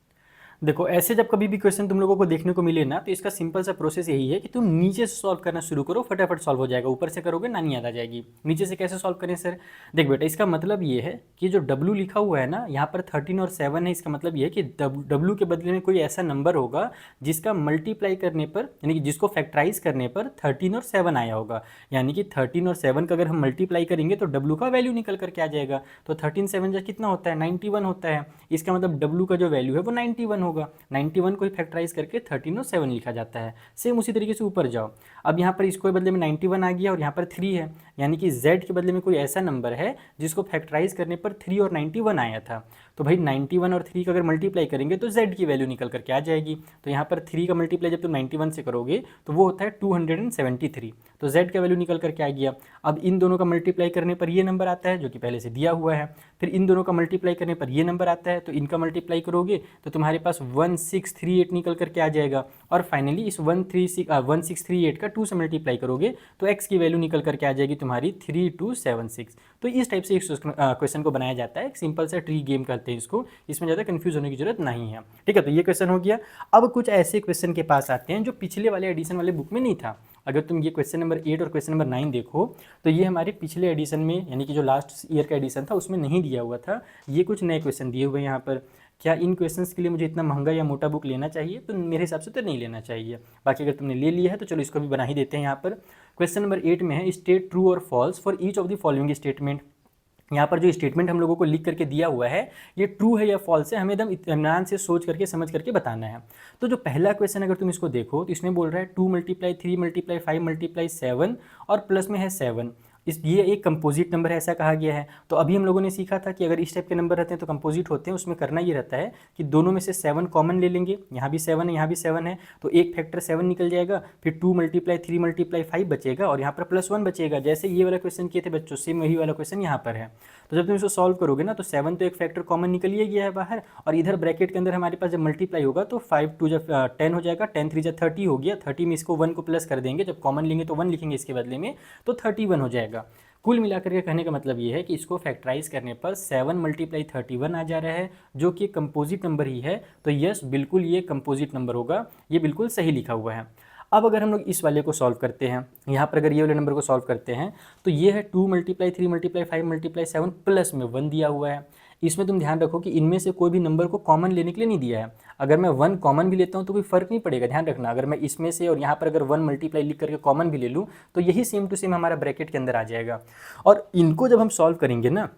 देखो ऐसे जब कभी भी क्वेश्चन तुम लोगों को देखने को मिले ना, तो इसका सिंपल सा प्रोसेस यही है कि तुम नीचे से सॉल्व करना शुरू करो, फटाफट सॉल्व हो जाएगा। ऊपर से करोगे नानी याद आ जाएगी। नीचे से कैसे सॉल्व करें सर? देख बेटा, इसका मतलब ये है कि जो W लिखा हुआ है ना, यहाँ पर 13 और 7 है, इसका मतलब ये है कि W के बदले में कोई ऐसा नंबर होगा जिसका मल्टीप्लाई करने पर, यानी कि जिसको फैक्टराइज करने पर 13 और 7 आया होगा। यानी कि 13 और 7 का अगर हम मल्टीप्लाई करेंगे तो W का वैल्यू निकल करके आ जाएगा। तो 13 7 जा कितना होता है, 91 होता है। इसका मतलब W का जो वैल्यू है वो 91 होगा। 91 को ही फैक्टराइज करके 13 और 7 लिखा जाता है। सेम उसी तरीके से ऊपर जाओ, अब यहाँ पर इसको बदले में 91 आ गया और यहाँ पर 3 है, यानी कि Z के बदले में कोई ऐसा नंबर है जिसको फैक्टराइज करने पर 3 और 91 आया था। तो भाई 91 और 3 का अगर मल्टीप्लाई करेंगे तो Z की वैल्यू निकल करके आ जाएगी। तो यहाँ पर 3 का मल्टीप्लाई जब तुम 91 से करोगे तो वो होता है 273, तो Z का वैल्यू निकल करके आ गया। अब इन दोनों का मल्टीप्लाई करने पर ये नंबर आता है जो कि पहले से दिया हुआ है, फिर इन दोनों का मल्टीप्लाई करने पर ये नंबर आता है, तो इनका मल्टीप्लाई करोगे तो तुम्हारे पास 1638 निकल करके आ जाएगा। और फाइनली इस 1638 का 2 से मल्टीप्लाई करोगे तो x की वैल्यू निकल करके आ जाएगी तुम्हारी 3276। तो इस टाइप से इस क्वेश्चन को बनाया जाता है, एक सिंपल सा ट्री गेम करते हैं इसको, इसमें ज़्यादा कंफ्यूज होने की जरूरत नहीं है। ठीक है, तो ये क्वेश्चन हो गया। अब कुछ ऐसे क्वेश्चन के पास आते हैं जो पिछले वाले एडिशन वाले बुक में नहीं था। अगर तुम ये क्वेश्चन नंबर 8 और क्वेश्चन नंबर 9 देखो तो ये हमारे पिछले एडिशन में, यानी कि जो लास्ट ईयर का एडिशन था उसमें नहीं दिया हुआ था। ये कुछ नए क्वेश्चन दिए हुए हैं यहाँ पर। क्या इन क्वेश्चंस के लिए मुझे इतना महंगा या मोटा बुक लेना चाहिए? तो मेरे हिसाब से तो नहीं लेना चाहिए। बाकी अगर तुमने ले लिया है तो चलो इसको भी बना ही देते हैं। यहाँ पर क्वेश्चन नंबर 8 में है स्टेट ट्रू और false for each of the following statement. यहाँ पर जो स्टेटमेंट हम लोगों को लिख करके दिया हुआ है ये ट्रू है या फॉल्स है, हमें एकदम इत्मीनान से सोच करके समझ करके बताना है। तो जो पहला क्वेश्चन अगर तुम इसको देखो तो इसमें बोल रहा है 2 × 3 × 5 × 7 और प्लस में है 7। ये एक कंपोजिट नंबर है ऐसा कहा गया है। तो अभी हम लोगों ने सीखा था कि अगर इस टाइप के नंबर रहते हैं तो कंपोजिट होते हैं। उसमें करना ये रहता है कि दोनों में से 7 कॉमन ले लेंगे, यहाँ भी 7 है यहाँ भी 7 है, तो एक फैक्टर 7 निकल जाएगा, फिर 2 × 3 × 5 बचेगा और यहाँ पर +1 बचेगा। जैसे ये वाला क्वेश्चन किए थे बच्चों, सेम वही वाला क्वेश्चन यहाँ पर है। तो जब तुम इसको सॉल्व करोगे ना तो 7 तो एक फैक्टर कॉमन निकल ही गया है बाहर, और इधर ब्रैकेट के अंदर हमारे पास जब मल्टीप्लाई होगा तो 5 2 जब 10 हो जाएगा, 10 3 जब 30 हो गया, 30 में इसको 1 को प्लस कर देंगे, जब कॉमन लेंगे तो 1 लिखेंगे इसके बदले में, तो 31 हो जाएगा। कुल मिलाकर के कहने का मतलब ये है कि इसको फैक्टराइज करने पर 7 × 31 आ जा रहा है, जो कि कंपोजिट नंबर ही है। तो यस, बिल्कुल ये कंपोजिट नंबर होगा, ये बिल्कुल सही लिखा हुआ है। अब अगर हम लोग इस वाले को सॉल्व करते हैं, यहाँ पर अगर ये वाले नंबर को सॉल्व करते हैं तो ये है 2 × 3 × 5 × 7 प्लस में 1 दिया हुआ है। इसमें तुम ध्यान रखो कि इनमें से कोई भी नंबर को कॉमन लेने के लिए नहीं दिया है। अगर मैं 1 कॉमन भी लेता हूँ तो कोई फर्क नहीं पड़ेगा, ध्यान रखना। अगर मैं इसमें से और यहाँ पर अगर 1 मल्टीप्लाई लिख करके कॉमन भी ले लूँ तो यही सेम टू सेम हमारा ब्रैकेट के अंदर आ जाएगा। और इनको जब हम सॉल्व करेंगे ना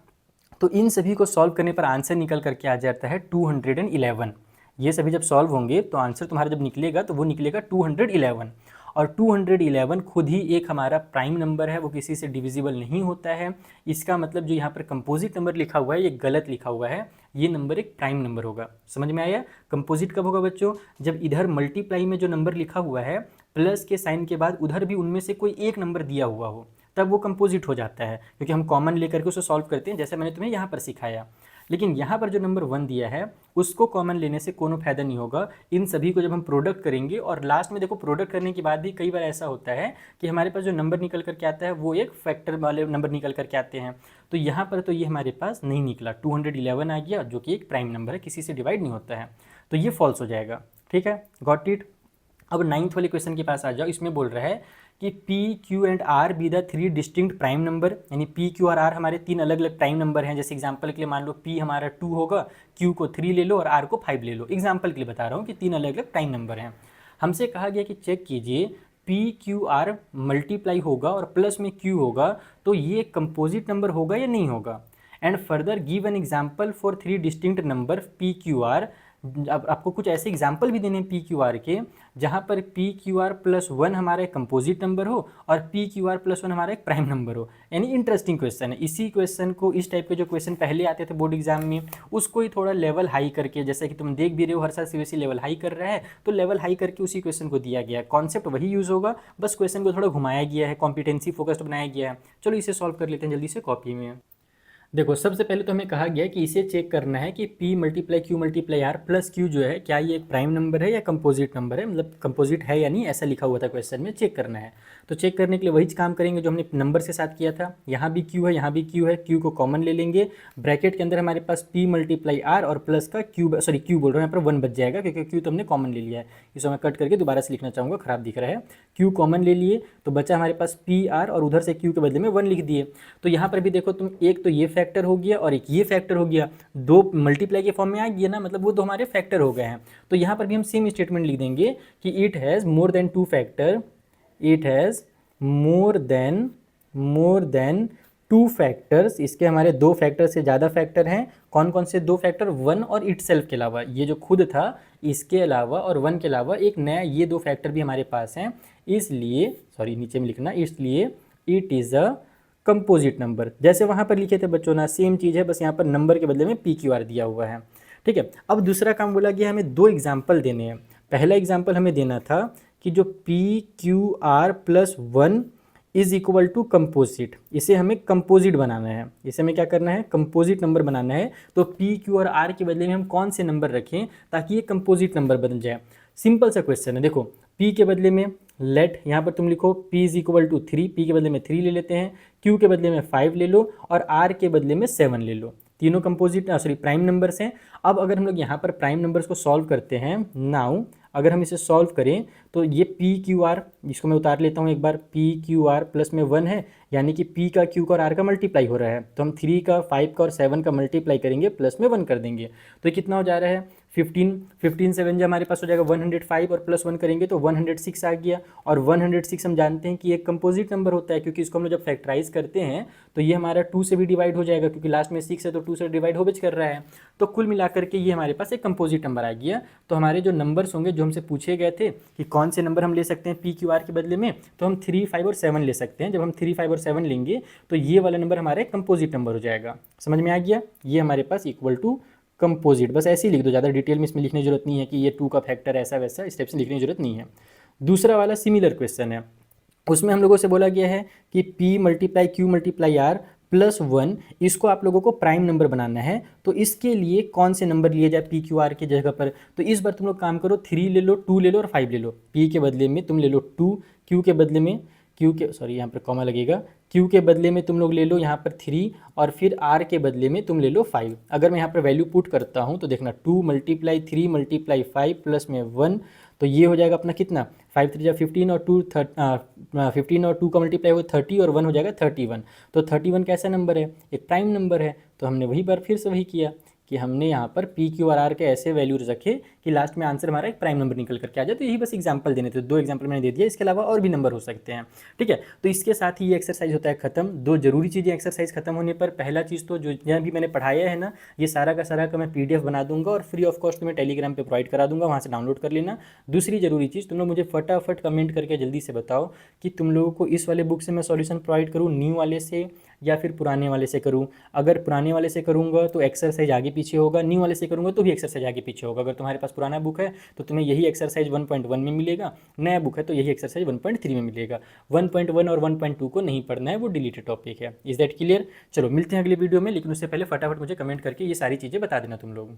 तो इन सभी को सॉल्व करने पर आंसर निकल करके आ जाता है 211। ये सभी जब सॉल्व होंगे तो आंसर तुम्हारा जब निकलेगा तो वो निकलेगा 211। और 211 खुद ही एक हमारा प्राइम नंबर है, वो किसी से डिविजिबल नहीं होता है। इसका मतलब जो यहाँ पर कंपोजिट नंबर लिखा हुआ है ये गलत लिखा हुआ है, ये नंबर एक प्राइम नंबर होगा। समझ में आया? कंपोजिट कब होगा बच्चों? जब इधर मल्टीप्लाई में जो नंबर लिखा हुआ है प्लस के साइन के बाद उधर भी उनमें से कोई एक नंबर दिया हुआ हो, तब वो कंपोजिट हो जाता है, क्योंकि हम कॉमन लेकर के उसको सॉल्व करते हैं, जैसे मैंने तुम्हें यहाँ पर सिखाया। लेकिन यहाँ पर जो नंबर 1 दिया है उसको कॉमन लेने से कोनो फायदा नहीं होगा। इन सभी को जब हम प्रोडक्ट करेंगे, और लास्ट में देखो प्रोडक्ट करने के बाद भी कई बार ऐसा होता है कि हमारे पास जो नंबर निकल करके आता है वो एक फैक्टर वाले नंबर निकल करके आते हैं। तो यहाँ पर तो ये हमारे पास नहीं निकला, 211 आ गया, जो कि एक प्राइम नंबर है, किसी से डिवाइड नहीं होता है, तो ये फॉल्स हो जाएगा। ठीक है, गॉट इट। अब 9th वाले क्वेश्चन के पास आ जाओ। इसमें बोल रहा है कि P, Q and R be the 3 distinct prime number, यानी P, Q और R हमारे 3 अलग अलग प्राइम नंबर हैं। जैसे एग्जांपल के लिए मान लो P हमारा 2 होगा, Q को 3 ले लो और R को 5 ले लो। एग्जांपल के लिए बता रहा हूँ कि 3 अलग अलग प्राइम नंबर हैं। हमसे कहा गया कि चेक कीजिए P, Q, R मल्टीप्लाई होगा और प्लस में Q होगा तो ये कंपोजिट नंबर होगा या नहीं होगा। And further give an example for 3 distinct number P, Q, R। अब आपको कुछ ऐसे एग्जाम्पल भी देने हैं P, Q, R के, जहाँ पर P, Q, R प्लस 1 हमारा एक कंपोजिट नंबर हो और P, Q, R प्लस 1 हमारा एक प्राइम नंबर हो। यानी इंटरेस्टिंग क्वेश्चन है। इसी क्वेश्चन को, इस टाइप के जो क्वेश्चन पहले आते थे बोर्ड एग्जाम में, उसको ही थोड़ा लेवल हाई करके, जैसे कि तुम देख भी रहे हो हर साल सीबीएसई लेवल हाई कर रहा है, तो लेवल हाई करके उसी क्वेश्चन को दिया गया है। कॉन्सेप्ट वही यूज़ होगा, बस क्वेश्चन को थोड़ा घुमाया गया है, कॉम्पिटेंसी फोकस्ड बनाया गया है। चलो इसे सॉल्व कर लेते हैं जल्दी से कॉपी में। देखो सबसे पहले तो हमें कहा गया कि इसे चेक करना है कि P multiply Q multiply R plus Q जो है, क्या ये एक प्राइम नंबर है या कंपोजिट नंबर है, मतलब कंपोजिट है या नहीं, ऐसा लिखा हुआ था क्वेश्चन में, चेक करना है। तो चेक करने के लिए वही काम करेंगे जो हमने नंबर के साथ किया था। यहाँ भी Q है, यहाँ भी Q है, Q को कॉमन ले लेंगे। ब्रैकेट के अंदर हमारे पास P मल्टीप्लाई R और प्लस का Q, सॉरी Q बोल रहा हूँ, यहाँ पर 1 बच जाएगा क्योंकि Q तो हमने कॉमन ले लिया है। इसको मैं कट करके दोबारा से लिखना चाहूँगा, खराब दिख रहा है। Q कॉमन ले लिए तो बचा हमारे पास P R और उधर से Q के बदले में 1 लिख दिए। तो यहाँ पर भी देखो तुम, एक तो ये फैक्टर हो गया और एक ये फैक्टर हो गया, दो मल्टीप्लाई के फॉर्म में आ गया ना, मतलब वो दो हमारे फैक्टर हो गए हैं। तो यहाँ पर भी हम सेम स्टेटमेंट लिख देंगे कि it has more than 2 factor, it has more than 2 factors. इसके हमारे 2 फैक्टर से ज़्यादा फैक्टर हैं। कौन कौन से 2 फैक्टर? 1 और इटसेल्फ के अलावा, ये जो खुद था इसके अलावा और 1 के अलावा एक नया, ये 2 फैक्टर भी हमारे पास हैं। इसलिए, सॉरी नीचे में लिखना, इसलिए it is a composite number. जैसे वहाँ पर लिखे थे बच्चों ना, सेम चीज़ है, बस यहाँ पर नंबर के बदले में P, Q, R दिया हुआ है। ठीक है, अब दूसरा काम बोला गया हमें 2 एग्जाम्पल देने हैं। पहला एग्जाम्पल हमें देना था कि जो P, Q, R plus 1 is equal to composite, इसे हमें कंपोजिट बनाना है। इसे हमें क्या करना है? कंपोजिट नंबर बनाना है। तो P, Q और R के बदले में हम कौन से नंबर रखें ताकि ये कंपोजिट नंबर बन जाए? सिंपल सा क्वेश्चन है। देखो P के बदले में लेट, यहाँ पर तुम लिखो P is equal to 3, P के बदले में 3 ले लेते हैं, Q के बदले में 5 ले लो और R के बदले में 7 ले लो। तीनों कंपोजिट, सॉरी प्राइम नंबर्स हैं। अब अगर हम लोग यहाँ पर प्राइम नंबर्स को सॉल्व करते हैं, नाउ अगर हम इसे सॉल्व करें तो ये P, Q, R, इसको मैं उतार लेता हूँ एक बार, P, Q, R प्लस में 1 है, यानी कि P का, Q का और R का मल्टीप्लाई हो रहा है। तो हम 3 का, 5 का और 7 का मल्टीप्लाई करेंगे, प्लस में 1 कर देंगे। तो कितना हो जा रहा है? 15 7 जो हमारे पास हो जाएगा 105 और प्लस 1 करेंगे तो 106 आ गया। और 106 हम जानते हैं कि एक कंपोजिट नंबर होता है, क्योंकि इसको हम लोग जब फैक्टराइज करते हैं तो ये हमारा 2 से भी डिवाइड हो जाएगा, क्योंकि लास्ट में 6 है तो 2 से डिवाइड हो बच कर रहा है। तो कुल मिलाकर के ये हमारे पास एक कंपोजिट नंबर आ गया। तो हमारे जो नंबर्स होंगे जो हमसे पूछे गए थे कि कौन से नंबर हम ले सकते हैं P, Q, R के बदले में, तो हम 3, 5 और 7 ले सकते हैं। जब हम 3, 5 और 7 लेंगे तो ये वाला नंबर हमारा एक कंपोजिट नंबर हो जाएगा। समझ में आ गया? ये हमारे पास इक्वल टू कंपोजिट, बस ऐसे ही लिख दो, ज़्यादा डिटेल में इसमें लिखने की जरूरत नहीं है कि ये 2 का फैक्टर ऐसा वैसा, इस टाइप से लिखने की जरूरत नहीं है। दूसरा वाला सिमिलर क्वेश्चन है, उसमें हम लोगों से बोला गया है कि P multiply Q multiply R plus 1, इसको आप लोगों को प्राइम नंबर बनाना है। तो इसके लिए कौन से नंबर लिए जाए P, Q, R की जगह पर? तो इस बार तुम लोग काम करो, 3 ले लो, 2 ले लो और 5 ले लो। P के बदले में तुम ले लो 2, Q के बदले में, यहाँ पर कॉमा लगेगा, Q के बदले में तुम लोग ले लो यहाँ पर 3 और फिर R के बदले में तुम ले लो 5। अगर मैं यहाँ पर वैल्यू पुट करता हूँ तो देखना 2 मल्टीप्लाई 3 मल्टीप्लाई 5 प्लस में 1, तो ये हो जाएगा अपना कितना, 5 3 15 और 15 और 2 का मल्टीप्लाई होगा 30 और 1 हो जाएगा 31। तो 31 कैसा नंबर है? एक प्राइम नंबर है। तो हमने वही बार फिर से वही किया कि हमने यहाँ पर P, Q और R के ऐसे वैल्यूज रखे कि लास्ट में आंसर हमारा एक प्राइम नंबर निकल करके आ जाए। तो यही बस एग्जांपल देने थे, 2 एग्जांपल मैंने दे दिया, इसके अलावा और भी नंबर हो सकते हैं। ठीक है, तो इसके साथ ही ये एक्सरसाइज होता है खत्म। 2 जरूरी चीज़ें एक्सरसाइज खत्म होने पर, पहला चीज़ तो जो भी मैंने पढ़ाया है ना, ये सारा का सारा का मैं PDF बना दूंगा और फ्री ऑफ कॉस्ट तुम्हें टेलीग्राम पर प्रोवाइड करा दूंगा, वहाँ से डाउनलोड कर लेना। दूसरी जरूरी चीज़, तुम लोग मुझे फटाफट कमेंट करके जल्दी से बताओ कि तुम लोगों को इस वाले बुक से मैं सॉल्यूशन प्रोवाइड करूँ, न्यू वाले से या फिर पुराने वाले से करूं। अगर पुराने वाले से करूंगा तो एक्सरसाइज आगे पीछे होगा, न्यू वाले से करूंगा तो भी एक्सरसाइज आगे पीछे होगा। अगर तुम्हारे पास पुराना बुक है तो तुम्हें यही एक्सरसाइज 1.1 में मिलेगा, नया बुक है तो यही एक्सरसाइज 1.3 में मिलेगा। 1.1 और 1.2 को नहीं पढ़ना है, वो डिलीटेड टॉपिक है। Is that clear? चलो मिलते हैं अगले वीडियो में, लेकिन उससे पहले फटाफट मुझे कमेंट करके ये सारी चीज़ें बता देना तुम लोग।